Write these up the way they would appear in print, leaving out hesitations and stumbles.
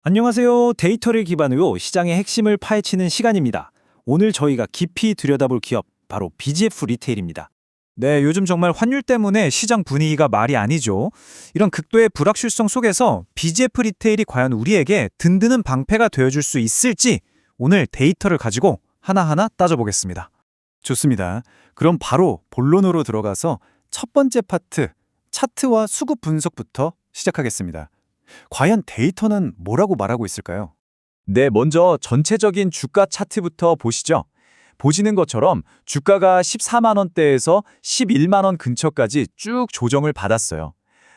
안녕하세요. 데이터를 기반으로 시장의 핵심을 파헤치는 시간입니다. 오늘 저희가 깊이 들여다볼 기업, 바로 BGF 리테일입니다. 네, 요즘 정말 환율 때문에 시장 분위기가 말이 아니죠. 이런 극도의 불확실성 속에서 BGF 리테일이 과연 우리에게 든든한 방패가 되어줄 수 있을지 오늘 데이터를 가지고 하나하나 따져보겠습니다. 좋습니다. 그럼 바로 본론으로 들어가서 첫 번째 파트, 차트와 수급 분석부터 시작하겠습니다. 과연 데이터는 뭐라고 말하고 있을까요? 네, 먼저 전체적인 주가 차트부터 보시죠. 보시는 것처럼 주가가 14만 원대에서 11만 원 근처까지 쭉 조정을 받았어요.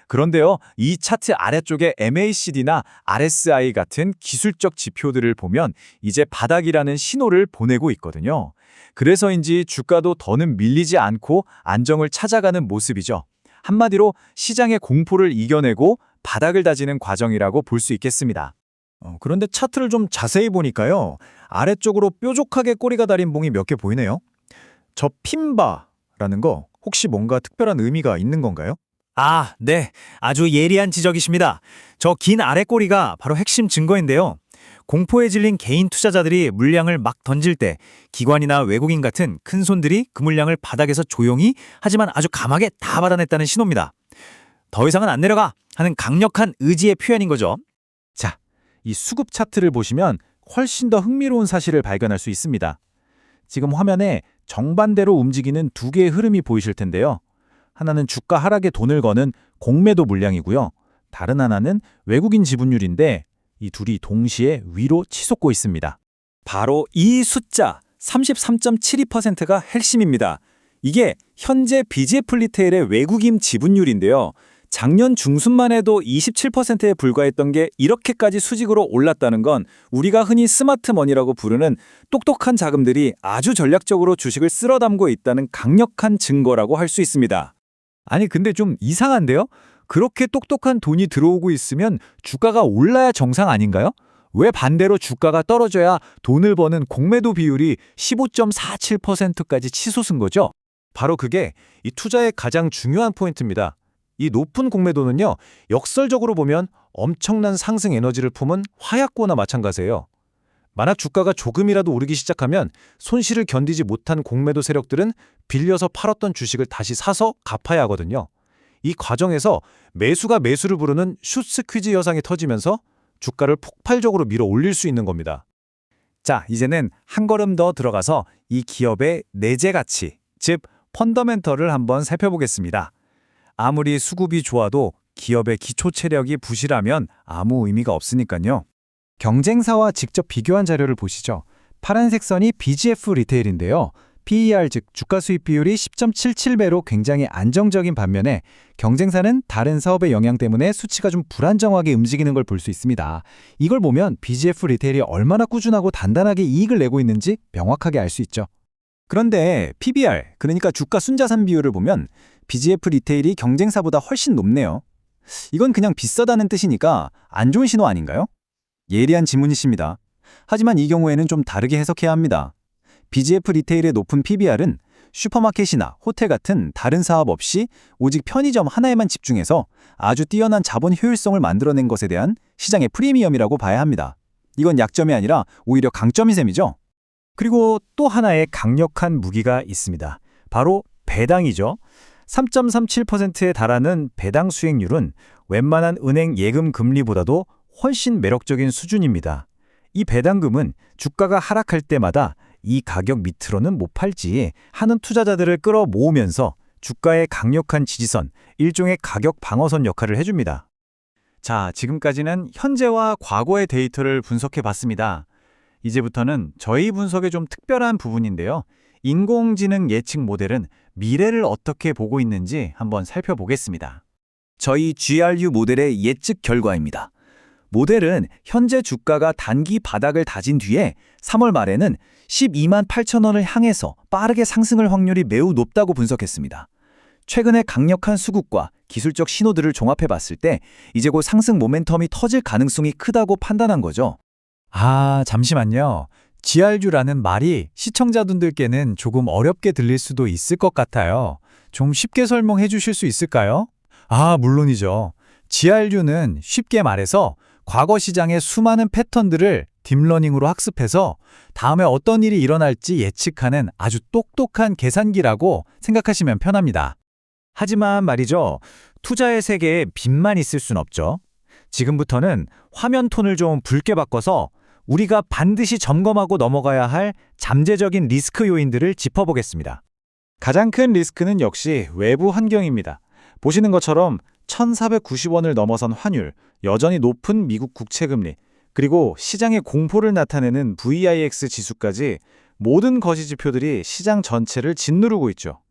그런데요, 이 차트 아래쪽에 MACD나 RSI 같은 기술적 지표들을 보면 이제 바닥이라는 신호를 보내고 있거든요. 그래서인지 주가도 더는 밀리지 않고 안정을 찾아가는 모습이죠. 한마디로 시장의 공포를 이겨내고 바닥을 다지는 과정이라고 볼 수 있겠습니다. 그런데 차트를 좀 자세히 보니까요. 아래쪽으로 뾰족하게 꼬리가 달린 봉이 몇 개 보이네요. 저 핀바라는 거 혹시 뭔가 특별한 의미가 있는 건가요? 네. 아주 예리한 지적이십니다. 저 긴 아래 꼬리가 바로 핵심 증거인데요. 공포에 질린 개인 투자자들이 물량을 막 던질 때 기관이나 외국인 같은 큰 손들이 그 물량을 바닥에서 조용히 하지만 아주 감하게 다 받아냈다는 신호입니다. 더 이상은 안 내려가 하는 강력한 의지의 표현인 거죠. 자, 이 수급 차트를 보시면 훨씬 더 흥미로운 사실을 발견할 수 있습니다. 지금 화면에 정반대로 움직이는 두 개의 흐름이 보이실 텐데요. 하나는 주가 하락에 돈을 거는 공매도 물량이고요. 다른 하나는 외국인 지분율인데 이 둘이 동시에 위로 치솟고 있습니다. 바로 이 숫자 33.72%가 핵심입니다. 이게 현재 BGF 리테일의 외국인 지분율인데요. 작년 중순만 해도 27%에 불과했던 게 이렇게까지 수직으로 올랐다는 건 우리가 흔히 스마트머니라고 부르는 똑똑한 자금들이 아주 전략적으로 주식을 쓸어 담고 있다는 강력한 증거라고 할 수 있습니다. 아니 근데 좀 이상한데요? 그렇게 똑똑한 돈이 들어오고 있으면 주가가 올라야 정상 아닌가요? 왜 반대로 주가가 떨어져야 돈을 버는 공매도 비율이 15.47%까지 치솟은 거죠? 바로 그게 이 투자의 가장 중요한 포인트입니다. 이 높은 공매도는요, 역설적으로 보면 엄청난 상승 에너지를 품은 화약고나 마찬가지예요. 만약 주가가 조금이라도 오르기 시작하면 손실을 견디지 못한 공매도 세력들은 빌려서 팔았던 주식을 다시 사서 갚아야 하거든요. 이 과정에서 매수가 매수를 부르는 숏스퀴즈 현상이 터지면서 주가를 폭발적으로 밀어 올릴 수 있는 겁니다. 자, 이제는 한 걸음 더 들어가서 이 기업의 내재 가치, 즉 펀더멘털을 한번 살펴보겠습니다. 아무리 수급이 좋아도 기업의 기초 체력이 부실하면 아무 의미가 없으니까요. 경쟁사와 직접 비교한 자료를 보시죠. 파란색 선이 BGF 리테일인데요. PER 즉 주가 수익 비율이 10.77배로 굉장히 안정적인 반면에 경쟁사는 다른 사업의 영향 때문에 수치가 좀 불안정하게 움직이는 걸 볼 수 있습니다. 이걸 보면 BGF 리테일이 얼마나 꾸준하고 단단하게 이익을 내고 있는지 명확하게 알 수 있죠. 그런데 PBR, 그러니까 주가 순자산 비율을 보면 BGF 리테일이 경쟁사보다 훨씬 높네요. 이건 그냥 비싸다는 뜻이니까 안 좋은 신호 아닌가요? 예리한 질문이십니다. 하지만 이 경우에는 좀 다르게 해석해야 합니다. BGF 리테일의 높은 PBR은 슈퍼마켓이나 호텔 같은 다른 사업 없이 오직 편의점 하나에만 집중해서 아주 뛰어난 자본 효율성을 만들어낸 것에 대한 시장의 프리미엄이라고 봐야 합니다. 이건 약점이 아니라 오히려 강점인 셈이죠. 그리고 또 하나의 강력한 무기가 있습니다. 바로 배당이죠. 3.37%에 달하는 배당 수익률은 웬만한 은행 예금 금리보다도 훨씬 매력적인 수준입니다. 이 배당금은 주가가 하락할 때마다 이 가격 밑으로는 못 팔지 하는 투자자들을 끌어모으면서 주가의 강력한 지지선, 일종의 가격 방어선 역할을 해줍니다. 자, 지금까지는 현재와 과거의 데이터를 분석해 봤습니다. 이제부터는 저희 분석의 좀 특별한 부분인데요. 인공지능 예측 모델은 미래를 어떻게 보고 있는지 한번 살펴보겠습니다. 저희 GRU 모델의 예측 결과입니다. 모델은 현재 주가가 단기 바닥을 다진 뒤에 3월 말에는 12만 8천 원을 향해서 빠르게 상승할 확률이 매우 높다고 분석했습니다. 최근의 강력한 수급과 기술적 신호들을 종합해 봤을 때 이제 곧 상승 모멘텀이 터질 가능성이 크다고 판단한 거죠. 잠시만요. GRU라는 말이 시청자분들께는 조금 어렵게 들릴 수도 있을 것 같아요. 좀 쉽게 설명해 주실 수 있을까요? 물론이죠. GRU는 쉽게 말해서 과거 시장의 수많은 패턴들을 딥러닝으로 학습해서 다음에 어떤 일이 일어날지 예측하는 아주 똑똑한 계산기라고 생각하시면 편합니다. 하지만 말이죠. 투자의 세계에 빚만 있을 순 없죠. 지금부터는 화면 톤을 좀 붉게 바꿔서 우리가 반드시 점검하고 넘어가야 할 잠재적인 리스크 요인들을 짚어보겠습니다. 가장 큰 리스크는 역시 외부 환경입니다. 보시는 것처럼 1,490원을 넘어선 환율, 여전히 높은 미국 국채금리, 그리고 시장의 공포를 나타내는 VIX 지수까지 모든 거시지표들이 시장 전체를 짓누르고 있죠.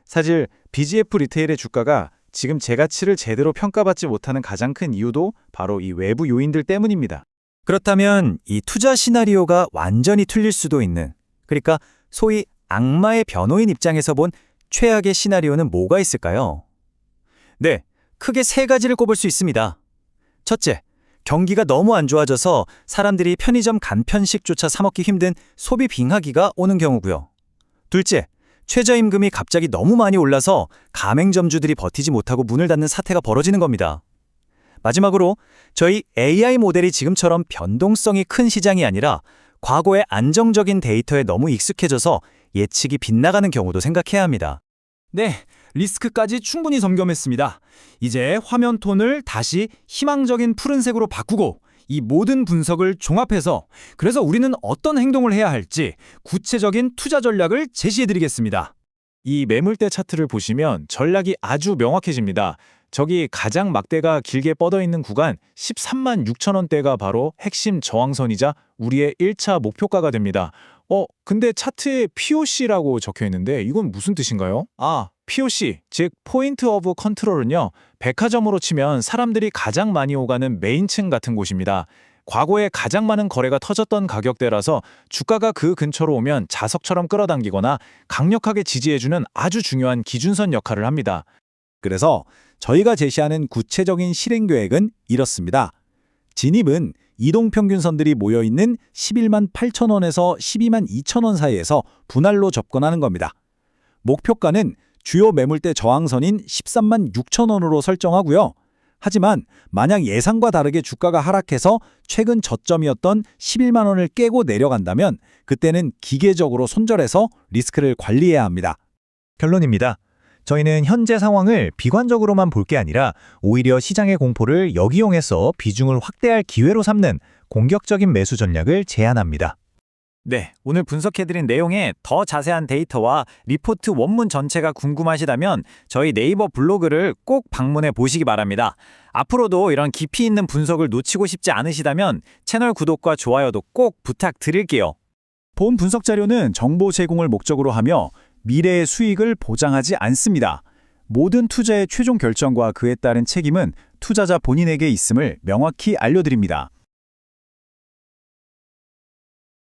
사실 BGF 리테일의 주가가 지금 제 가치를 제대로 평가받지 못하는 가장 큰 이유도 바로 이 외부 요인들 때문입니다. 그렇다면 이 투자 시나리오가 완전히 틀릴 수도 있는, 그러니까 소위 악마의 변호인 입장에서 본 최악의 시나리오는 뭐가 있을까요? 네, 크게 세 가지를 꼽을 수 있습니다. 첫째, 경기가 너무 안 좋아져서 사람들이 편의점 간편식조차 사 먹기 힘든 소비 빙하기가 오는 경우고요. 둘째, 최저임금이 갑자기 너무 많이 올라서 가맹점주들이 버티지 못하고 문을 닫는 사태가 벌어지는 겁니다. 마지막으로 저희 AI 모델이 지금처럼 변동성이 큰 시장이 아니라 과거의 안정적인 데이터에 너무 익숙해져서 예측이 빗나가는 경우도 생각해야 합니다. 네, 리스크까지 충분히 점검했습니다. 이제 화면 톤을 다시 희망적인 푸른색으로 바꾸고 이 모든 분석을 종합해서 그래서 우리는 어떤 행동을 해야 할지 구체적인 투자 전략을 제시해드리겠습니다. 이 매물대 차트를 보시면 전략이 아주 명확해집니다. 저기 가장 막대가 길게 뻗어있는 구간 13만 6천 원대가 바로 핵심 저항선이자 우리의 1차 목표가가 됩니다. 근데 차트에 POC라고 적혀있는데 이건 무슨 뜻인가요? POC, 즉 포인트 오브 컨트롤은요, 백화점으로 치면 사람들이 가장 많이 오가는 메인층 같은 곳입니다. 과거에 가장 많은 거래가 터졌던 가격대라서 주가가 그 근처로 오면 자석처럼 끌어당기거나 강력하게 지지해주는 아주 중요한 기준선 역할을 합니다. 그래서 저희가 제시하는 구체적인 실행 계획은 이렇습니다. 진입은 이동평균선들이 모여있는 11만 8천 원에서 12만 2천 원 사이에서 분할로 접근하는 겁니다. 목표가는 주요 매물대 저항선인 13만 6천 원으로 설정하고요. 하지만 만약 예상과 다르게 주가가 하락해서 최근 저점이었던 11만 원을 깨고 내려간다면 그때는 기계적으로 손절해서 리스크를 관리해야 합니다. 결론입니다. 저희는 현재 상황을 비관적으로만 볼 게 아니라 오히려 시장의 공포를 역이용해서 비중을 확대할 기회로 삼는 공격적인 매수 전략을 제안합니다. 네, 오늘 분석해드린 내용에 더 자세한 데이터와 리포트 원문 전체가 궁금하시다면 저희 네이버 블로그를 꼭 방문해 보시기 바랍니다. 앞으로도 이런 깊이 있는 분석을 놓치고 싶지 않으시다면 채널 구독과 좋아요도 꼭 부탁드릴게요. 본 분석 자료는 정보 제공을 목적으로 하며 미래의 수익을 보장하지 않습니다. 모든 투자의 최종 결정과 그에 따른 책임은 투자자 본인에게 있음을 명확히 알려드립니다.